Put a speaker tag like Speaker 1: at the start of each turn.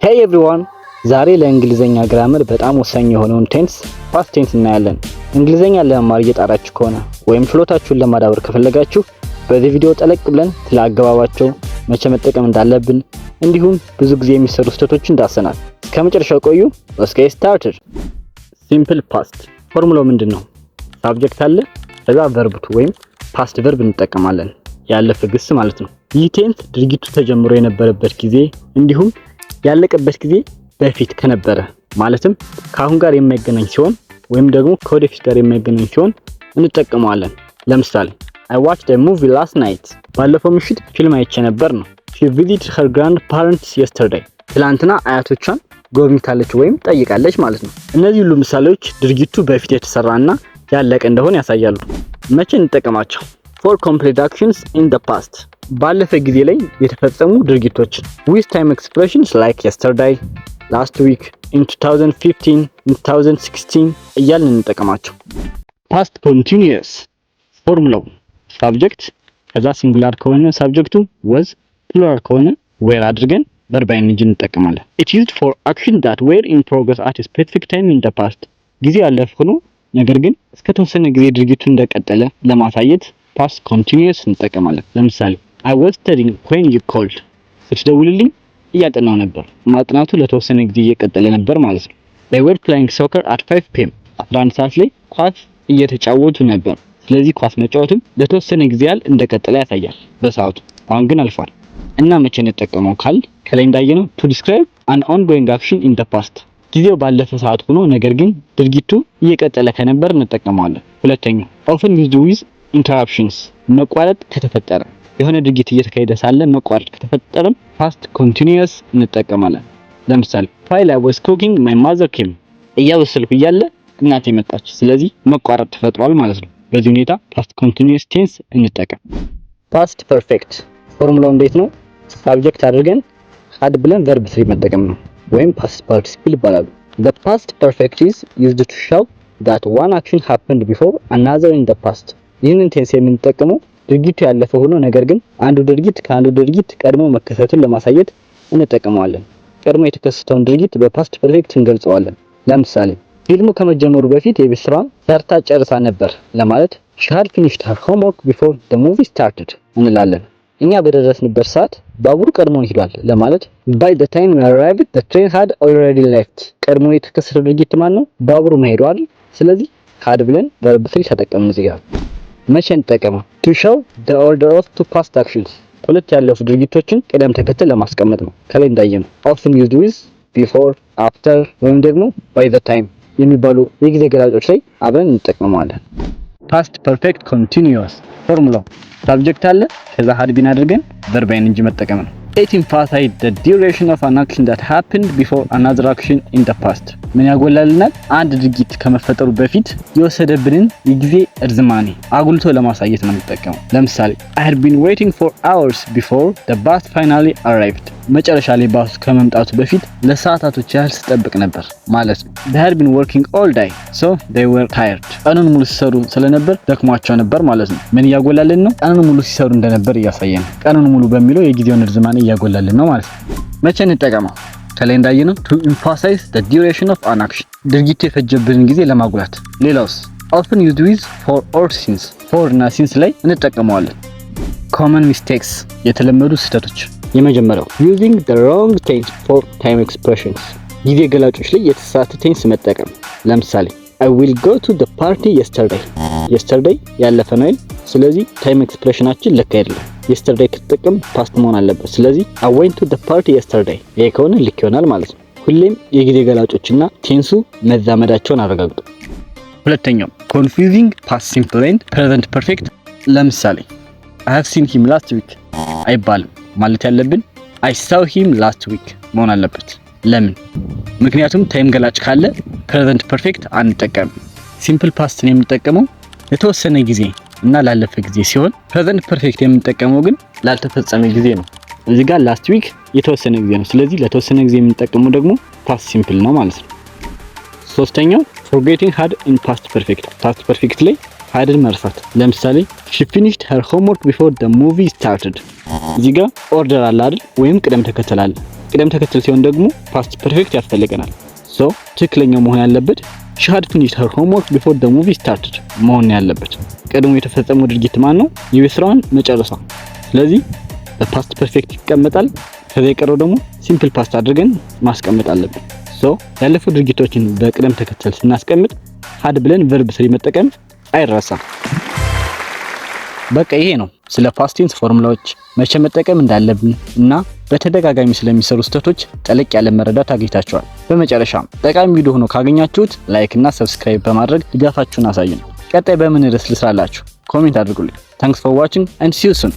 Speaker 1: ሄይ ኤቭሪዋን ዛሬ ለእንግሊዘኛ ግራመር በጣም ወሳኝ የሆነውን ቴንስ ፓስት ቴንስ እናያለን። እንግሊዘኛ ለመማር እየጣራችሁ ከሆነ ወይም ችሎታችሁን ለማዳበር ከፈለጋችሁ በዚህ ቪዲዮ ጠለቅ ብለን ስለ አገባባቸው፣ መቼ መጠቀም እንዳለብን እንዲሁም ብዙ ጊዜ የሚሰሩ ስህተቶችን ዳሰናል። እስከመጨረሻው ቆዩ። let's get started። ሲምፕል ፓስት ፎርሙላው ምንድነው? ሳብጀክት አለ፣ ከዛ ቨርብ ወይም ፓስት ቨርብ እንጠቀማለን። ያለፈ ግስ ማለት ነው። ይህ ቴንስ ድርጊቱ ተጀምሮ የነበረበት ጊዜ እንዲሁም ያለቀበት ጊዜ በፊት ከነበረ ማለትም ከአሁን ጋር የማይገናኝ ሲሆን ወይም ደግሞ ከወደፊት ጋር የማይገናኝ ሲሆን እንጠቀመዋለን። ለምሳሌ I watched a movie last night። ባለፈው ምሽት ፊልም አይቼ ነበር ነው። She visited her grandparents yesterday። ትላንትና አያቶቿን ጎብኝታለች ወይም ጠይቃለች ማለት ነው። እነዚህ ሁሉ ምሳሌዎች ድርጊቱ በፊት የተሰራና ያለቀ እንደሆነ ያሳያሉ። መቼ እንጠቀማቸው? For complete actions in the past ባለፈ ጊዜ ላይ የተፈጸሙ ድርጊቶች with time expressions like yesterday, last week, in 2015, in 2016 እያልን እንጠቀማቸው። past continuous ፎርሙላው subject ከዛ ሲንጉላር ከሆነ subjectu was፣ plural ከሆነ were አድርገን verb ing እንጠቀማለን። it used for action that were in progress at a specific time in the past ጊዜ ያለፈ ሆኖ ነገር ግን እስከ ተወሰነ ጊዜ ድርጊቱ እንደቀጠለ ለማሳየት past continuous እንጠቀማለን። ለምሳሌ I was studying when you called። ስትደውልልኝ እያጠናው ነበር። ማጥናቱ ለተወሰነ ጊዜ እየቀጠለ ነበር ማለት ነው። They were playing soccer at 5 p.m. 11 ሰዓት ላይ ኳስ እየተጫወቱ ነበር። ስለዚህ ኳስ መጫወቱም ለተወሰነ ጊዜ ያህል እንደቀጠለ ያሳያል በሰዓቱ። አሁን ግን አልፏል። እና መቼ እንጠቀመው ካል ከላይ እንዳየነው to describe an ongoing action in the past ጊዜው ባለፈ ሰዓት ሆኖ ነገር ግን ድርጊቱ እየቀጠለ ከነበር እንጠቀመዋለን። ሁለተኛው often used with interruptions መቋረጥ ከተፈጠረ የሆነ ድርጊት እየተካሄደ ሳለ መቋረጥ ከተፈጠረ past continuous እንጠቀማለን። ለምሳሌ while I was cooking my mother came። እያበሰልኩ እያለ እናቴ መጣች። ስለዚህ መቋረጥ ተፈጥሯል ማለት ነው። በዚህ ሁኔታ past continuous tense እንጠቀም። past perfect ፎርሙላው እንዴት ነው? ሳብጀክት አድርገን had ብለን verb 3 መጠቀም ነው ወይም past participle ይባላል። the past perfect is used to show that one action happened before another in the past። ይህንን ቴንስ የምንጠቀመው ድርጊቱ ያለፈ ሆኖ ነገር ግን አንዱ ድርጊት ከአንዱ ድርጊት ቀድሞ መከሰቱን ለማሳየት እንጠቀመዋለን። ቀድሞ የተከሰተውን ድርጊት በፓስት ፐርፌክት እንገልጸዋለን። ለምሳሌ ፊልሙ ከመጀመሩ በፊት የቤት ስራዋን ሰርታ ጨርሳ ነበር ለማለት she had finished her homework before the movie started እንላለን። እኛ በደረስንበት ሰዓት ባቡሩ ቀድሞን ሄዷል ለማለት by the time we arrived the train had already left። ቀድሞ የተከሰተው ድርጊት ማን ነው? ባቡሩ መሄዷል። ስለዚህ had ብለን verb 3 ተጠቀምን እዚህ ጋር። መቼ እንጠቀመው? to show the order of two past actions ሁለት ያለፉ ድርጊቶችን ቅደም ተከተል ለማስቀመጥ ነው። ከላይ እንዳየነው often used with፣ before፣ after ወይም ደግሞ by the time የሚባሉ የጊዜ ገላጮች ላይ አብረን እንጠቀመዋለን። past perfect continuous ፎርሙላው ሳብጀክት አለ፣ ከዛ had been አድርገን verb ing መጠቀም ነው። it emphasizes the duration of an action that happened before another action in the past ምን ያጎላልናል? አንድ ድርጊት ከመፈጠሩ በፊት የወሰደብንን የጊዜ እርዝማኔ አጉልቶ ለማሳየት ነው የምንጠቀመው። ለምሳሌ I had been waiting for hours before the bus finally arrived። መጨረሻ ላይ ባሱ ከመምጣቱ በፊት ለሰዓታቶች ያህል ስጠብቅ ነበር ማለት ነው። They had been working all day so they were tired። ቀኑን ሙሉ ሲሰሩ ስለነበር ደክሟቸው ነበር ማለት ነው። ምን እያጎላልን ነው? ቀኑን ሙሉ ሲሰሩ እንደነበር እያሳየን። ቀኑን ሙሉ በሚለው የጊዜውን እርዝማኔ እያጎላልን ነው ማለት ነው። መቼ እንጠቀመው? ከላይ እንዳየነው to emphasize the duration of an action ድርጊቱ የፈጀብንን ጊዜ ለማጉላት። ሌላውስ often used with for or since for እና since ላይ እንጠቀመዋለን። common mistakes የተለመዱ ስህተቶች የመጀመሪያው using the wrong tense for time expressions ጊዜ ገላጮች ላይ የተሳሳተ ቴንስ መጠቀም። ለምሳሌ I will go to the party yesterday yesterday ያለፈ ነው። ስለዚህ ታይም ኤክስፕሬሽናችን ልክ አይደለም። yesterday ከተጠቀም ፓስት መሆን አለበት። ስለዚህ I went to the party yesterday ይሄ ከሆነ ልክ ይሆናል ማለት ነው። ሁሌም የጊዜ ገላጮችና ቴንሱ መዛመዳቸውን አረጋግጡ። ሁለተኛው confusing past simple and present perfect ለምሳሌ I have seen him last week አይባልም። ማለት ያለብን I saw him last week መሆን አለበት። ለምን? ምክንያቱም ታይም ገላጭ ካለ present perfect አንጠቀም። ሲምፕል ፓስትን የምንጠቀመው ለተወሰነ ጊዜ እና ላለፈ ጊዜ ሲሆን present perfect የምንጠቀመው ግን ላልተፈጸመ ጊዜ ነው። እዚህ ጋር last week የተወሰነ ጊዜ ነው። ስለዚህ ለተወሰነ ጊዜ የምንጠቀመው ደግሞ past simple ነው ማለት ነው። ሶስተኛው forgetting had in past perfect past perfect ላይ hadን መርሳት። ለምሳሌ she finished her homework before the movie started እዚህ ጋር ኦርደር አለ አይደል? ወይም ቅደም ተከተል አለ። ቅደም ተከተል ሲሆን ደግሞ ፓስት ፐርፌክት ያስፈልገናል። ሶ ትክክለኛው መሆን ያለበት she had finished her homework before the movie started መሆን ያለበት። ቀድሞ የተፈጸመው ድርጊት ማን ነው? የቤት ስራዋን መጨረሷ። ስለዚህ በፓስት ፐርፌክት ይቀመጣል። ከዛ የቀረው ደግሞ ሲምፕል ፓስት አድርገን ማስቀመጥ አለብን። ሶ ያለፉ ድርጊቶችን በቅደም ተከተል ስናስቀምጥ had ብለን verb 3 መጠቀም አይረሳም። በቃ ይሄ ነው ስለ ፓስት ቴንስ ፎርሙላዎች መቼ መጠቀም እንዳለብን እና በተደጋጋሚ ስለሚሰሩ ስህተቶች ጠለቅ ያለ መረዳት አግኝታችኋል። በመጨረሻም ጠቃሚ ቪዲዮ ሆኖ ካገኛችሁት ላይክ እና ሰብስክራይብ በማድረግ ድጋፋችሁን አሳዩን። ቀጣይ በምን ርዕስ ልስራላችሁ ኮሜንት አድርጉልኝ። Thanks for watching and see you soon.